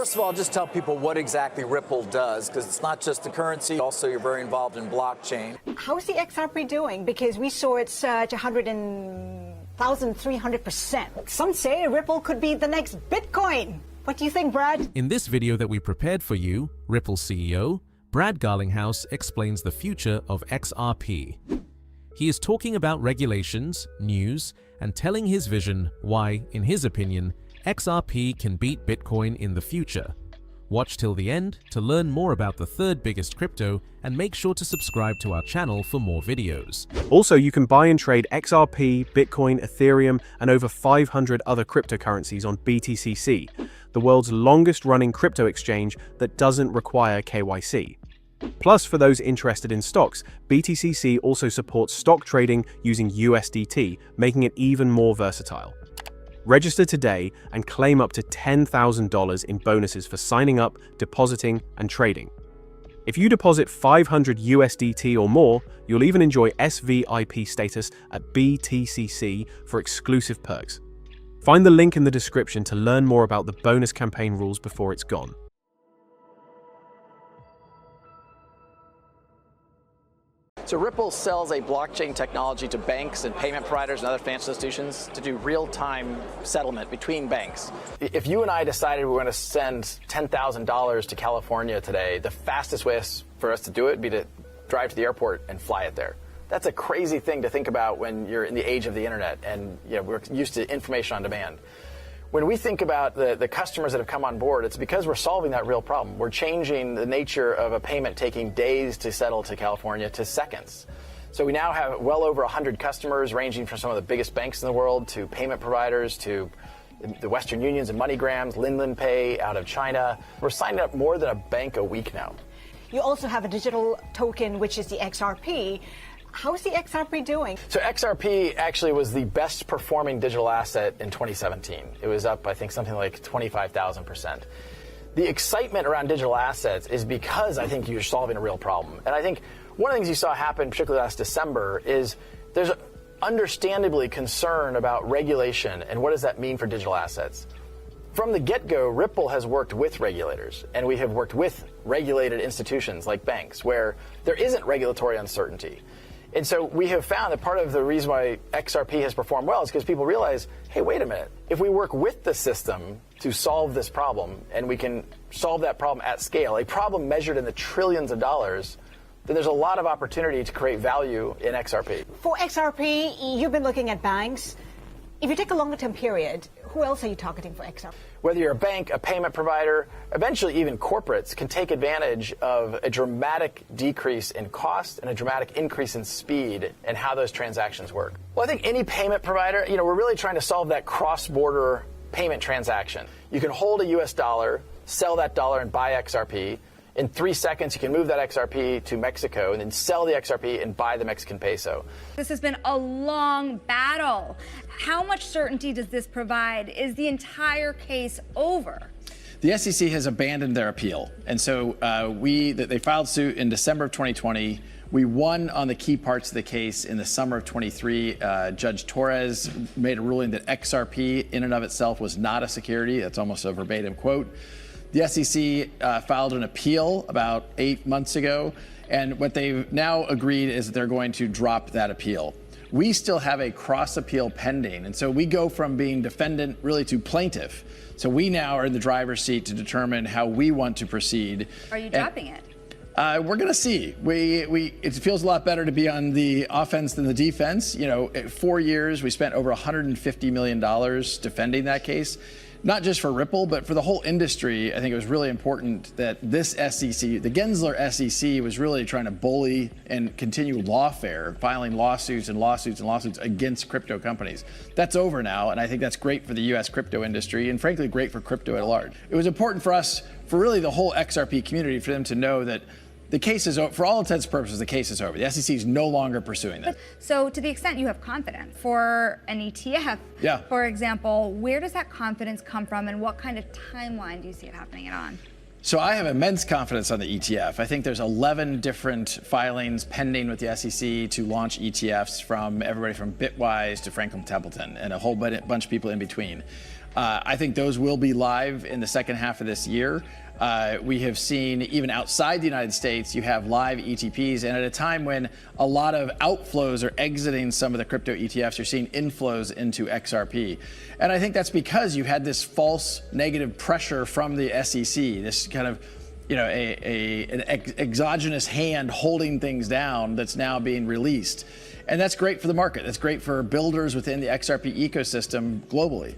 first of all, just tell people what exactly Ripple does, because it's not just a currency. Also, you're very involved in blockchain. How's the XRP doing? Because we saw it surge 1,300%. Some say Ripple could be the next Bitcoin. What do you think, Brad? In this video that we prepared for you, Ripple CEO Brad Garlinghouse explains the future of XRP. He is talking about regulations, news, and telling his vision why, in his opinion, XRP can beat Bitcoin in the future. Watch till the end to learn more about the third biggest crypto, and make sure to subscribe to our channel for more videos. Also, you can buy and trade XRP, Bitcoin, Ethereum, and over 500 other cryptocurrencies on BTCC, the world's longest-running crypto exchange that doesn't require KYC. Plus, for those interested in stocks, BTCC also supports stock trading using USDT, making it even more versatile. Register today and claim up to $10,000 in bonuses for signing up, depositing, and trading. If you deposit 500 USDT or more, you'll even enjoy SVIP status at BTCC for exclusive perks. Find the link in the description to learn more about the bonus campaign rules before it's gone. So Ripple sells a blockchain technology to banks and payment providers and other financial institutions to do real-time settlement between banks. If you and I decided we were going to send $10,000 to California today, the fastest way for us to do it would be to drive to the airport and fly it there. That's a crazy thing to think about when you're in the age of the internet and we're used to information on demand. When we think about the customers that have come on board, it's because we're solving that real problem. We're changing the nature of a payment taking days to settle to California to seconds. So we now have well over 100 customers, ranging from some of the biggest banks in the world to payment providers to the Western Unions and MoneyGrams, Linlin Pay out of China. We're signing up more than a bank a week now. You also have a digital token, which is the XRP. How's the XRP doing? So XRP actually was the best performing digital asset in 2017. It was up, I think, something like 25,000%. The excitement around digital assets is because I think you're solving a real problem. And I think one of the things you saw happen, particularly last December, is there's understandably concern about regulation and what does that mean for digital assets. From the get-go, Ripple has worked with regulators, and we have worked with regulated institutions like banks where there isn't regulatory uncertainty. And so we have found that part of the reason why XRP has performed well is because people realize, hey, wait a minute, if we work with the system to solve this problem, and we can solve that problem at scale, a problem measured in the trillions of dollars, then there's a lot of opportunity to create value in XRP. For XRP, you've been looking at banks. If you take a longer term period, who else are you targeting for XRP? Whether you're a bank, a payment provider, eventually even corporates can take advantage of a dramatic decrease in cost and a dramatic increase in speed and how those transactions work. Well, I think any payment provider, we're really trying to solve that cross-border payment transaction. You can hold a US dollar, sell that dollar and buy XRP. In 3 seconds, you can move that XRP to Mexico and then sell the XRP and buy the Mexican peso. This has been a long battle. How much certainty does this provide? Is the entire case over? The SEC has abandoned their appeal. And so they filed suit in December of 2020. We won on the key parts of the case in the summer of 23. Judge Torres made a ruling that XRP in and of itself was not a security. That's almost a verbatim quote. The SEC filed an appeal about 8 months ago, and what they've now agreed is that they're going to drop that appeal. We still have a cross appeal pending, and so we go from being defendant really to plaintiff. So we now are in the driver's seat to determine how we want to proceed. Are you dropping it? We're going to see. It feels a lot better to be on the offense than the defense. 4 years, we spent over $150 million defending that case. Not just for Ripple, but for the whole industry. I think it was really important that this SEC, the Gensler SEC, was really trying to bully and continue lawfare, filing lawsuits and lawsuits and lawsuits against crypto companies. That's over now, and I think that's great for the U.S. crypto industry and frankly great for crypto at large. It was important for us, for really the whole XRP community, for them to know that the case is over. For all intents and purposes, the case is over. The SEC is no longer pursuing this. So to the extent you have confidence for an ETF, for example, where does that confidence come from and what kind of timeline do you see it happening on? So I have immense confidence on the ETF. I think there's 11 different filings pending with the SEC to launch ETFs, from everybody from Bitwise to Franklin Templeton and a whole bunch of people in between. I think those will be live in the second half of this year. We have seen, even outside the United States, you have live ETPs. And at a time when a lot of outflows are exiting some of the crypto ETFs, you're seeing inflows into XRP. And I think that's because you had this false negative pressure from the SEC, this kind of, an exogenous hand holding things down that's now being released. And that's great for the market. That's great for builders within the XRP ecosystem globally.